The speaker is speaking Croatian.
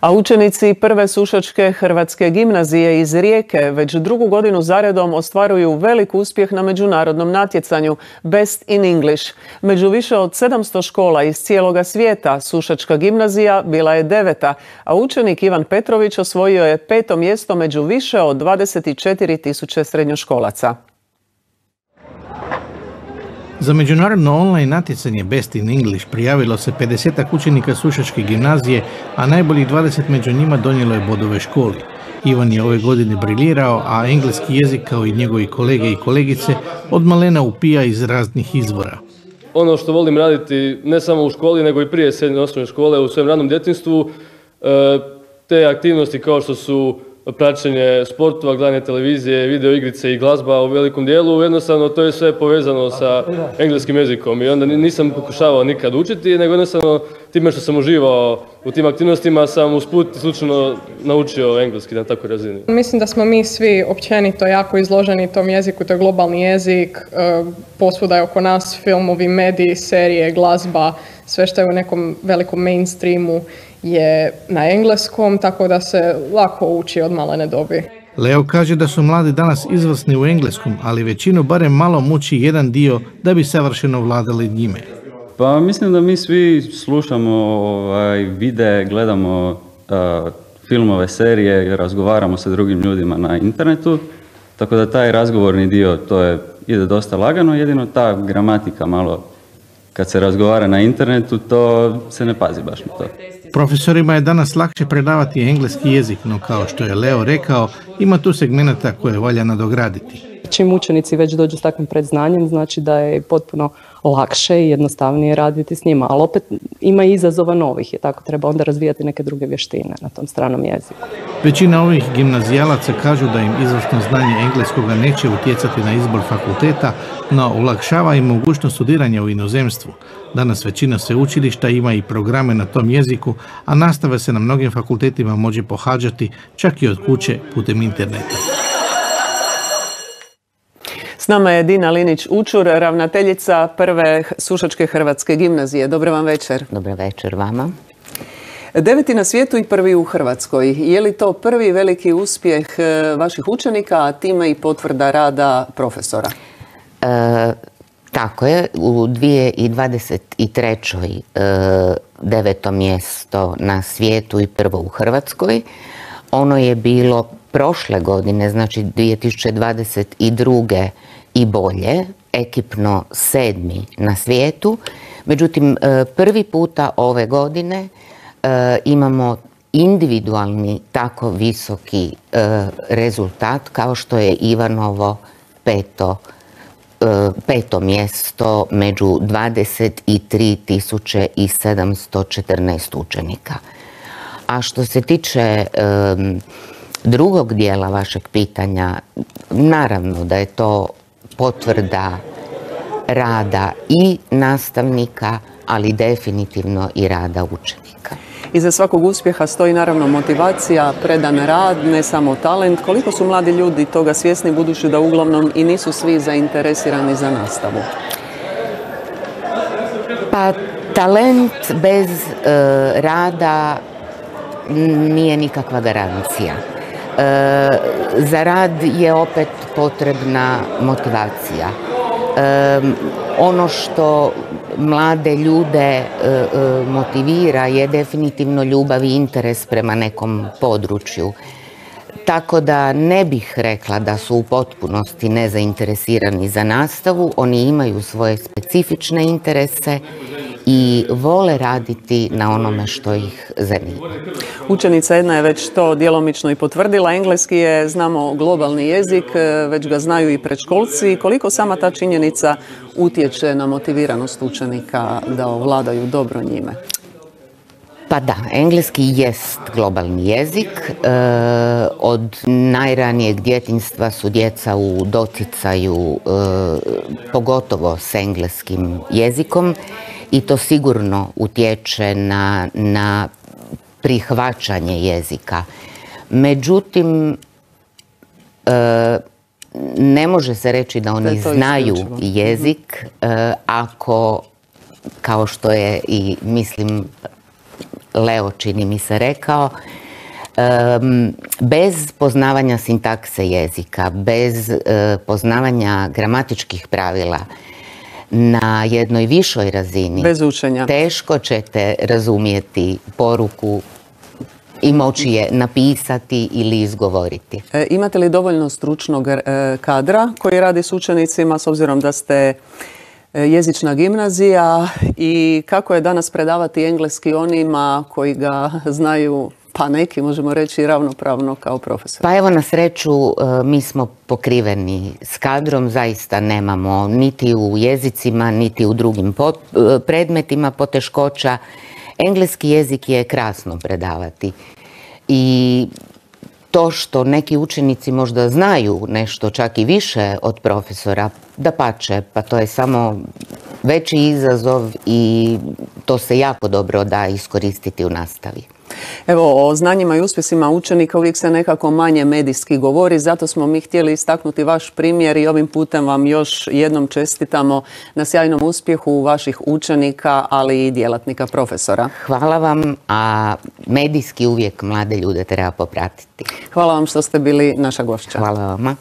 A učenici prve Sušačke hrvatske gimnazije iz Rijeke već drugu godinu zaredom ostvaruju velik uspjeh na međunarodnom natjecanju Best in English. Među više od 700 škola iz cijeloga svijeta Sušačka gimnazija bila je 9. a učenik Ivan Petrović osvojio je 5. mjesto među više od 24.000 srednjoškolaca. Za međunarodno online natjecanje Best in English prijavilo se 50 učenika Sušačke gimnazije, a najboljih 20 među njima donijelo je bodove školi. Ivan je ove godine briljirao, a engleski jezik kao i njegovi kolege i kolegice od malena upija iz raznih izvora. Ono što volim raditi ne samo u školi, nego i prije srednje osnovne škole u svojem ranom djetinjstvu, te aktivnosti kao što su praćenje sportova, gledanje televizije, video igrice i glazba u velikom dijelu, jednostavno to je sve povezano sa engleskim jezikom i onda nisam pokušavao nikad učiti, nego jednostavno time što sam uživao u tim aktivnostima sam usput slučajno naučio engleski na takvoj razini. Mislim da smo mi svi općenito jako izloženi tom jeziku, to je globalni jezik, posvuda je oko nas filmovi, mediji, serije, glazba, sve što je u nekom velikom mainstreamu je na engleskom, tako da se lako uči od malene dobi. Leo kaže da su mladi danas izvrsni u engleskom, ali većinu barem malo muči jedan dio da bi savršeno vladali njime. Pa mislim da mi svi slušamo videe, gledamo filmove, serije, razgovaramo sa drugim ljudima na internetu, tako da taj razgovorni dio ide dosta lagano, jedino ta gramatika malo kad se razgovara na internetu to se ne pazi baš na to. Profesorima je danas lakše predavati engleski jezik, no kao što je Leo rekao, ima tu segmenata koje valja nadograditi. Čim učenici već dođu s takvim predznanjem, znači da je potpuno lakše i jednostavnije raditi s njima, ali opet ima i izazova novih i tako treba onda razvijati neke druge vještine na tom stranom jeziku. Većina ovih gimnazijalaca kažu da im izvrsno znanje engleskoga neće utjecati na izbor fakulteta, no olakšava im mogućnost studiranja u inozemstvu. Danas većina sveučilišta ima i programe na tom jeziku, a nastave se na mnogim fakultetima može pohađati čak i od kuće putem interneta. S nama je Dina Linić-Učur, ravnateljica prve Sušačke hrvatske gimnazije. Dobro vam večer. Dobar večer vama. 9. na svijetu i prvi u Hrvatskoj. Je li to prvi veliki uspjeh vaših učenika, a time i potvrda rada profesora? Tako je. U 2023. 9. mjesto na svijetu i prvo u Hrvatskoj. Ono je bilo prošle godine, znači 2022. i bolje, ekipno 7. na svijetu. Međutim, prvi puta ove godine imamo individualni tako visoki rezultat kao što je Ivanovo peto mjesto među 23.714 učenika. A što se tiče drugog dijela vašeg pitanja, naravno da je to potvrda rada i nastavnika, ali definitivno i rada učenika. Iza svakog uspjeha stoji naravno motivacija, predan rad, ne samo talent. Koliko su mladi ljudi toga svjesni, budući da uglavnom i nisu svi zainteresirani za nastavu? Pa talent bez rada nije nikakva garancija. Za rad je opet potrebna motivacija. Ono što mlade ljude motivira je definitivno ljubav i interes prema nekom području. Tako da ne bih rekla da su u potpunosti nezainteresirani za nastavu. Oni imaju svoje specifične interese i vole raditi na onome što ih zanima. Učenica jedna je već to djelomično i potvrdila. Engleski je, znamo, globalni jezik, već ga znaju i predškolci. Koliko sama ta činjenica utječe na motiviranost učenika da ovladaju dobro njime? Pa da, engleski jest globalni jezik. Od najranijeg djetinjstva su djeca u doticaju, pogotovo s engleskim jezikom, i to sigurno utječe na prihvaćanje jezika. Međutim, ne može se reći da oni znaju jezik ako, kao što je i mislim Leo, čini mi se, rekao, bez poznavanja sintakse jezika, bez poznavanja gramatičkih pravila na jednoj višoj razini, bez učenja, teško ćete razumjeti poruku i moći je napisati ili izgovoriti. Imate li dovoljno stručnog kadra koji radi s učenicima, s obzirom da ste jezična gimnazija, i kako je danas predavati engleski onima koji ga znaju, pa neki možemo reći, ravnopravno kao profesor? Pa evo, na sreću mi smo pokriveni s kadrom, zaista nemamo niti u jezicima, niti u drugim predmetima poteškoća. Engleski jezik je krasno predavati i to što neki učenici možda znaju nešto čak i više od profesora, dapače, pa to je samo veći izazov i to se jako dobro da iskoristiti u nastavi. Evo, o znanjima i uspjesima učenika uvijek se nekako manje medijski govori, zato smo mi htjeli istaknuti vaš primjer i ovim putem vam još jednom čestitamo na sjajnom uspjehu vaših učenika, ali i djelatnika profesora. Hvala vam, a medijski uvijek mlade ljude treba popratiti. Hvala vam što ste bili naša gošća. Hvala vama.